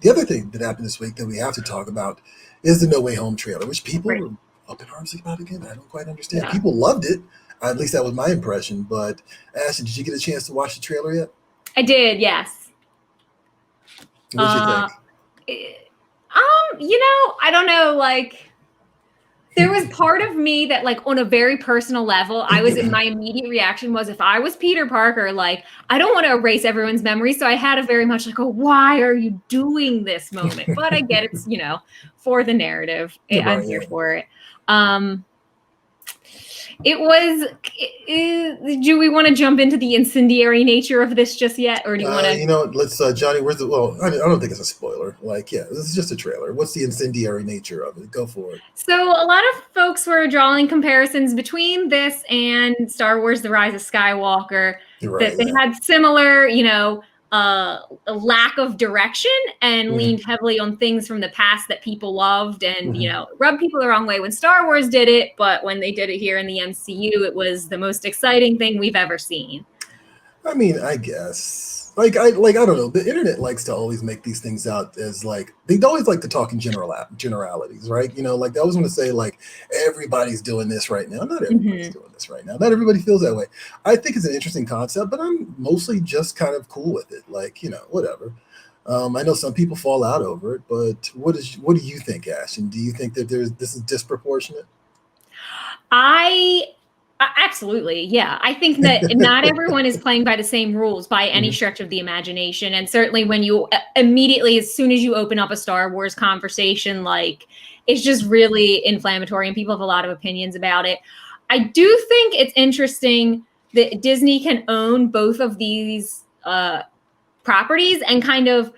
The other thing that happened this week that we have to talk about is the No Way Home trailer, which people Right. were up in arms about again. I don't quite understand. Yeah. People loved it. At least that was my impression. But Ashton, did you get a chance to watch the trailer yet? I did, yes. What did you think? I don't know, like there was part of me that, like, on a very personal level, my immediate reaction was, if I was Peter Parker, like, I don't want to erase everyone's memory. So I had a very much like, oh, why are you doing this moment? But I get it's, for the narrative. I'm here for it. It was. Do we want to jump into the incendiary nature of this just yet, or do you want to? Let's Johnny. I don't think it's a spoiler. Like, yeah, this is just a trailer. What's the incendiary nature of it? Go for it. So a lot of folks were drawing comparisons between this and Star Wars: The Rise of Skywalker. Right, they had similar, a lack of direction and leaned heavily on things from the past that people loved and, rubbed people the wrong way when Star Wars did it. But when they did it here in the MCU, it was the most exciting thing we've ever seen. I mean, I guess. I don't know. The internet likes to always make these things out as like, they always like to talk in generalities, right? Like they always want to say like everybody's doing this right now. Not everybody's doing this right now. Not everybody feels that way. I think it's an interesting concept, but I'm mostly just kind of cool with it. Like, whatever. I know some people fall out over it, but what do you think, Ash? And do you think that this is disproportionate? Absolutely. Yeah. I think that not everyone is playing by the same rules by any stretch of the imagination. And certainly when you immediately, as soon as you open up a Star Wars conversation, like it's just really inflammatory and people have a lot of opinions about it. I do think it's interesting that Disney can own both of these properties and kind of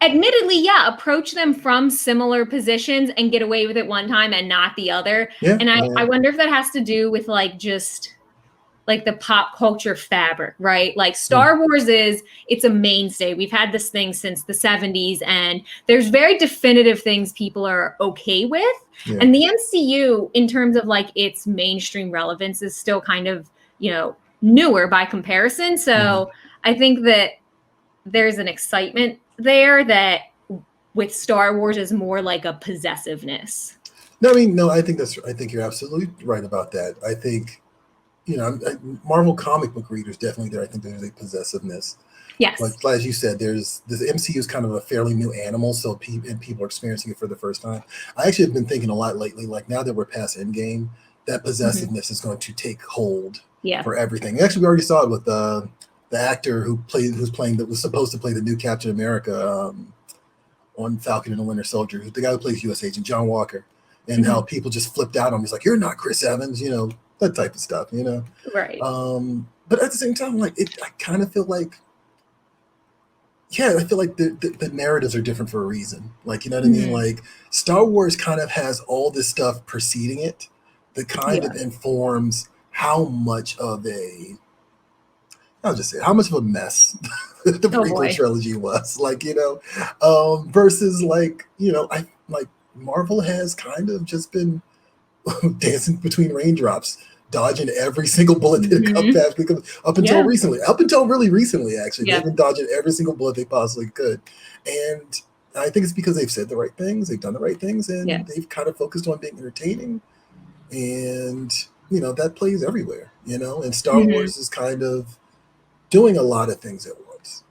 admittedly, approach them from similar positions and get away with it one time and not the other. And I wonder if that has to do with like just like the pop culture fabric, right? Like Star Wars it's a mainstay. We've had this thing since the 70s and there's very definitive things people are okay with. And the MCU, in terms of like its mainstream relevance, is still kind of, newer by comparison. So I think that there's an excitement there that with Star Wars is more like a possessiveness. No, I think you're absolutely right about that. I think, Marvel comic book readers definitely there. I think there's a possessiveness. Yes. But as you said, this MCU is kind of a fairly new animal, so people are experiencing it for the first time. I actually have been thinking a lot lately, like now that we're past Endgame, that possessiveness is going to take hold for everything. Actually, we already saw it with the actor that was supposed to play the new Captain America on Falcon and the Winter Soldier, the guy who plays U.S. Agent, John Walker, and how people just flipped out on him. He's like, "You're not Chris Evans," that type of stuff, Right. But at the same time, like I kind of feel like, I feel like the narratives are different for a reason. Like, you know what I mean? Like Star Wars kind of has all this stuff preceding it that kind of informs how much of a mess the prequel trilogy was, like, versus like, Marvel has kind of just been dancing between raindrops, dodging every single bullet that come past up until recently. Up until really recently, actually, they've been dodging every single bullet they possibly could. And I think it's because they've said the right things, they've done the right things, and they've kind of focused on being entertaining. And, that plays everywhere, and Star Wars is kind of doing a lot of things at once.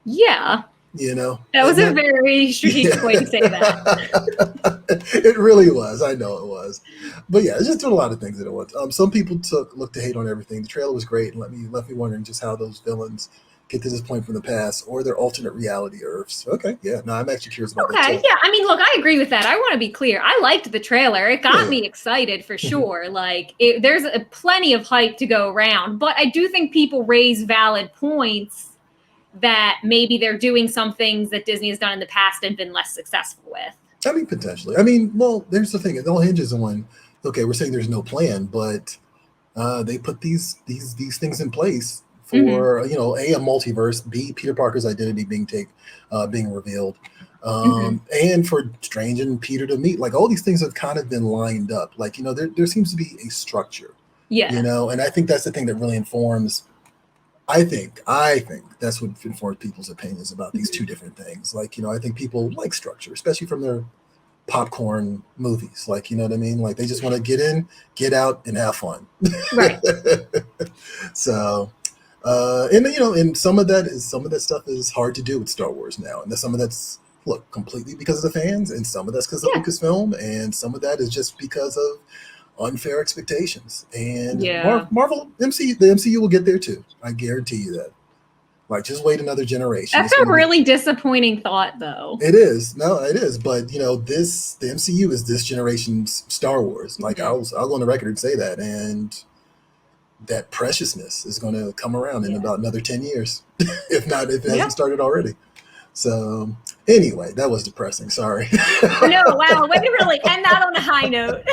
Yeah. That was a very strategic way to say that. It really was. I know it was. But yeah, it's just doing a lot of things at once. Some people looked to hate on everything. The trailer was great and left me wondering just how those villains get to this point from the past or their alternate reality Earths. Okay, yeah. No, I'm actually curious about that. Okay, yeah. I mean, look, I agree with that. I want to be clear. I liked the trailer. It got me excited for sure. Like, there's plenty of hype to go around. But I do think people raise valid points that maybe they're doing some things that Disney has done in the past and been less successful with. I mean, potentially. I mean, well, there's the thing. It all hinges on, okay, we're saying there's no plan, but they put these things in place for, A, a multiverse, B, Peter Parker's identity being revealed, and for Strange and Peter to meet. Like, all these things have kind of been lined up. Like, there seems to be a structure. Yeah. And I think that's the thing that really informs I think that's what informs people's opinions about these two different things. Like, I think people like structure, especially from their popcorn movies. Like, you know what I mean? Like, they just want to get in, get out, and have fun. Right. So, and some of that stuff is hard to do with Star Wars now, and some of that's completely because of the fans, and some of that's because of Lucasfilm, and some of that is just because of unfair expectations. And Marvel, the MCU will get there too. I guarantee you that. Like, just wait another generation. That's a really disappointing thought, though. It is. No, it is. But the MCU is this generation's Star Wars. Like, I'll go on the record and say that, and that preciousness is going to come around in about another 10 years, if it hasn't started already. So anyway, that was depressing. Sorry. No, wow. Way to really end that on a high note.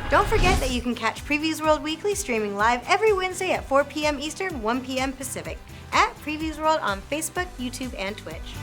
Don't forget that you can catch Previews World Weekly streaming live every Wednesday at 4 p.m. Eastern, 1 p.m. Pacific at Previews World on Facebook, YouTube, and Twitch.